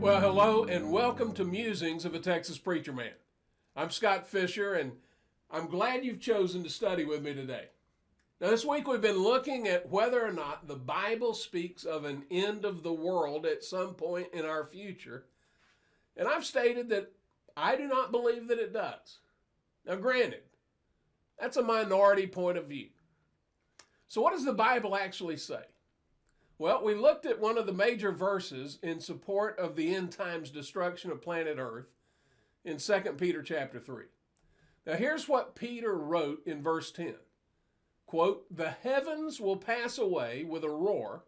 Well, hello and welcome to Musings of a Texas Preacher Man. I'm Scott Fisher, and I'm glad you've chosen to study with me today. Now, this week we've been looking at whether or not the Bible speaks of an end of the world at some point in our future, and I've stated that I do not believe that it does. Now, granted, that's a minority point of view. So what does the Bible actually say? Well, we looked at one of the major verses in support of the end times destruction of planet Earth in 2 Peter chapter 3. Now here's what Peter wrote in verse 10. Quote, "The heavens will pass away with a roar,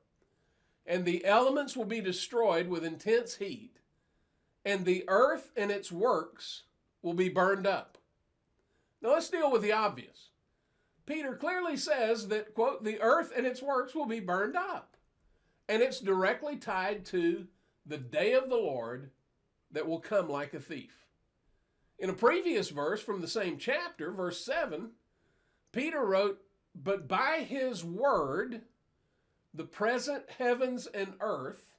and the elements will be destroyed with intense heat, and the earth and its works will be burned up." Now let's deal with the obvious. Peter clearly says that, quote, "the earth and its works will be burned up." And it's directly tied to the day of the Lord that will come like a thief. In a previous verse from the same chapter, verse 7, Peter wrote, "But by his word, the present heavens and earth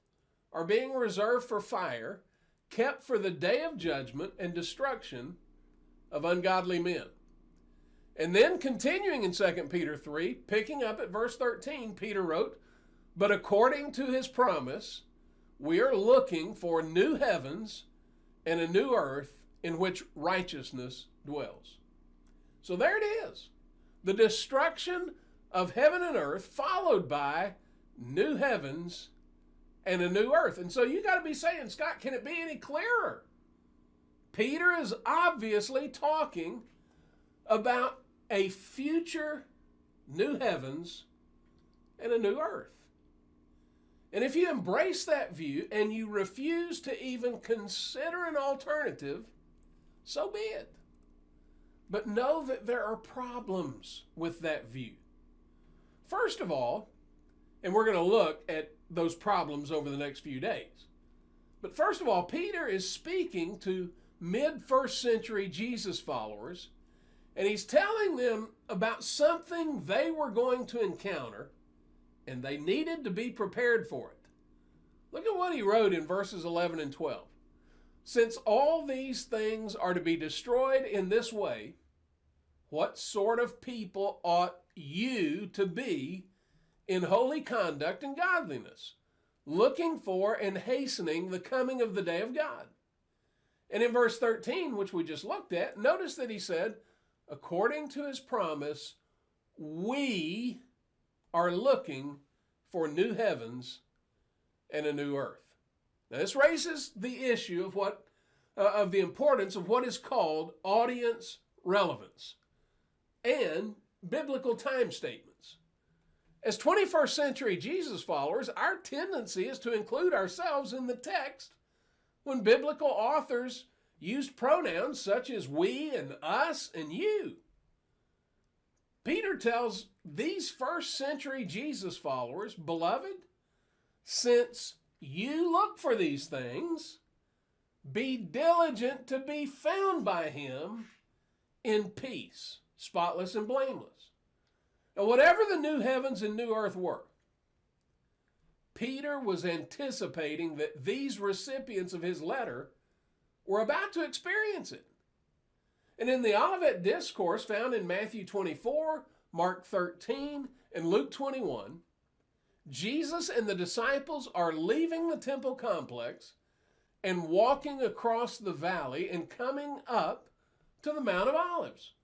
are being reserved for fire, kept for the day of judgment and destruction of ungodly men." And then continuing in 2 Peter 3, picking up at verse 13, Peter wrote, "But according to his promise, we are looking for new heavens and a new earth in which righteousness dwells." So there it is. The destruction of heaven and earth followed by new heavens and a new earth. And so you got to be saying, Scott, can it be any clearer? Peter is obviously talking about a future new heavens and a new earth. And if you embrace that view and you refuse to even consider an alternative, so be it. But know that there are problems with that view. First of all, and we're going to look at those problems over the next few days. But first of all, Peter is speaking to mid-first century Jesus followers, and he's telling them about something they were going to encounter, and they needed to be prepared for it. Look at what he wrote in verses 11 and 12. "Since all these things are to be destroyed in this way, what sort of people ought you to be in holy conduct and godliness, looking for and hastening the coming of the day of God?" And in verse 13, which we just looked at, notice that he said, "According to his promise, we are looking for new heavens and a new earth." Now this raises the issue of the importance of what is called audience relevance and biblical time statements. As 21st century Jesus followers, our tendency is to include ourselves in the text when biblical authors used pronouns such as we and us and you. Peter tells these first century Jesus followers, "Beloved, since you look for these things, be diligent to be found by him in peace, spotless and blameless." Now, whatever the new heavens and new earth were, Peter was anticipating that these recipients of his letter were about to experience it. And in the Olivet Discourse found in Matthew 24, Mark 13, and Luke 21, Jesus and the disciples are leaving the temple complex and walking across the valley and coming up to the Mount of Olives.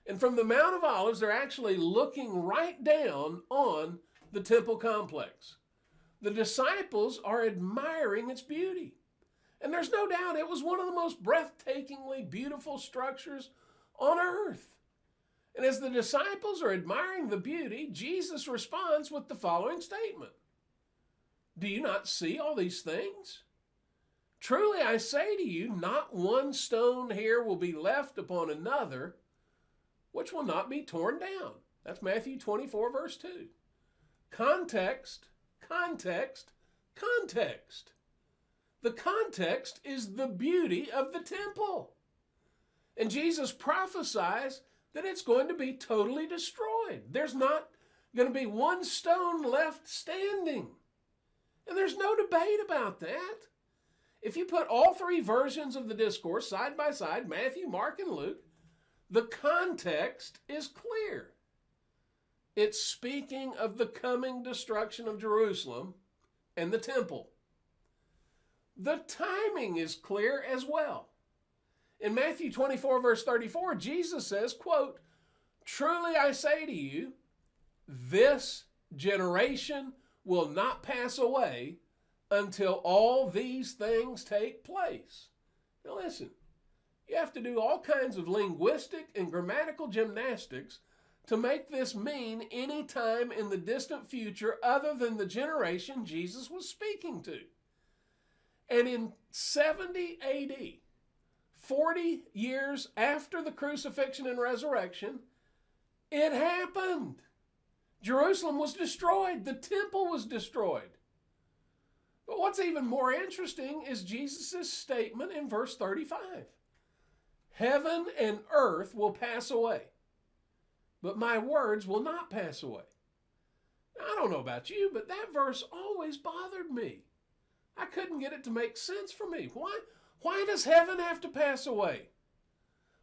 And from the Mount of Olives, they're actually looking right down on the temple complex. The disciples are admiring its beauty. And there's no doubt it was one of the most breathtakingly beautiful structures on earth. And as the disciples are admiring the beauty, Jesus responds with the following statement: "Do you not see all these things? Truly I say to you, not one stone here will be left upon another, which will not be torn down." That's Matthew 24, verse 2. Context, context, context. The context is the beauty of the temple. And Jesus prophesies that it's going to be totally destroyed. There's not going to be one stone left standing. And there's no debate about that. If you put all three versions of the discourse side by side, Matthew, Mark, and Luke, the context is clear. It's speaking of the coming destruction of Jerusalem and the temple. The timing is clear as well. In Matthew 24, verse 34, Jesus says, quote, "Truly I say to you, this generation will not pass away until all these things take place." Now listen, you have to do all kinds of linguistic and grammatical gymnastics to make this mean any time in the distant future other than the generation Jesus was speaking to. And in 70 AD, 40 years after the crucifixion and resurrection, it happened. Jerusalem was destroyed. The temple was destroyed. But what's even more interesting is Jesus' statement in verse 35. Heaven and earth will pass away, but my words will not pass away. Now, I don't know about you, but that verse always bothered me. I couldn't get it to make sense for me. Why does heaven have to pass away?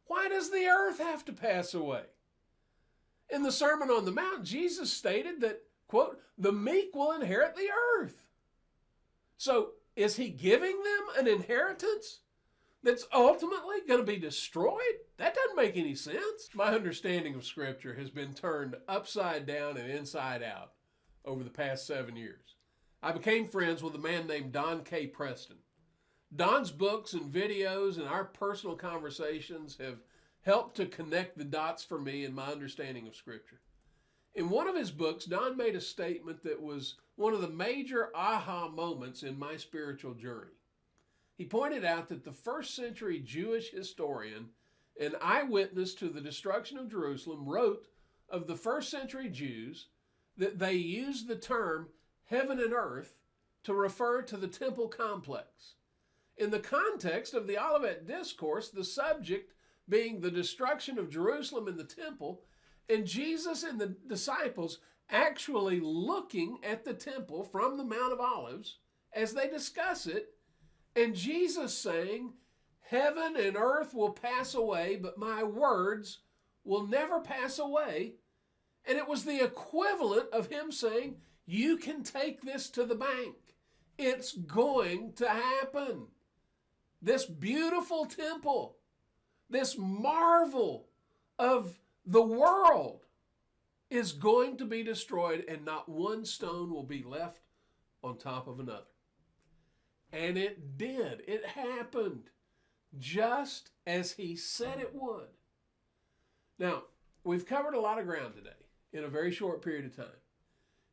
Why does the earth have to pass away? In the Sermon on the Mount, Jesus stated that, quote, "the meek will inherit the earth." So is he giving them an inheritance that's ultimately going to be destroyed? That doesn't make any sense. My understanding of Scripture has been turned upside down and inside out over the past 7 years. I became friends with a man named Don K. Preston. Don's books and videos and our personal conversations have helped to connect the dots for me in my understanding of Scripture. In one of his books, Don made a statement that was one of the major aha moments in my spiritual journey. He pointed out that the first century Jewish historian and eyewitness to the destruction of Jerusalem wrote of the first century Jews that they used the term heaven and earth to refer to the temple complex. In the context of the Olivet Discourse, the subject being the destruction of Jerusalem and the temple, and Jesus and the disciples actually looking at the temple from the Mount of Olives as they discuss it, and Jesus saying, "Heaven and earth will pass away, but my words will never pass away." And it was the equivalent of him saying, "You can take this to the bank. It's going to happen." This beautiful temple, this marvel of the world, is going to be destroyed, and not one stone will be left on top of another. And it did. It happened just as he said it would. Now, we've covered a lot of ground today in a very short period of time.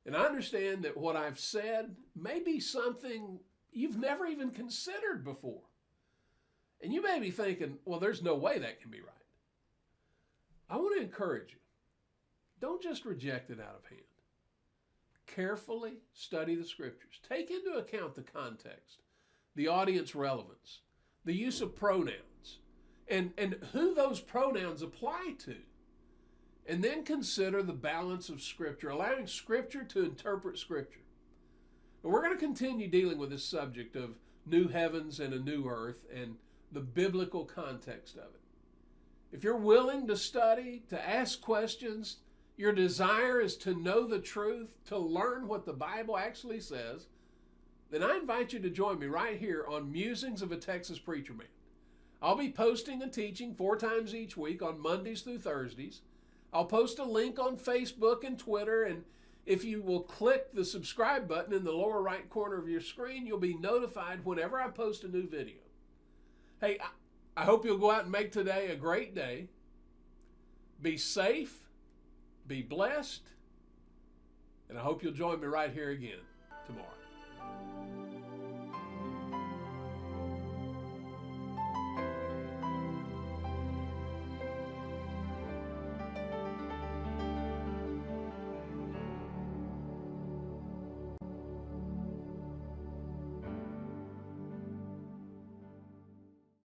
And I understand that what I've said may be something you've never even considered before. And you may be thinking, well, there's no way that can be right. I want to encourage you. Don't just reject it out of hand. Carefully study the Scriptures. Take into account the context, the audience relevance, the use of pronouns, and who those pronouns apply to. And then consider the balance of Scripture, allowing Scripture to interpret Scripture. And we're going to continue dealing with this subject of new heavens and a new earth and the biblical context of it. If you're willing to study, to ask questions, your desire is to know the truth, to learn what the Bible actually says, then I invite you to join me right here on Musings of a Texas Preacher Man. I'll be posting and teaching 4 times each week on Mondays through Thursdays. I'll post a link on Facebook and Twitter, and if you will click the subscribe button in the lower right corner of your screen, you'll be notified whenever I post a new video. Hey, I hope you'll go out and make today a great day. Be safe, be blessed, and I hope you'll join me right here again tomorrow.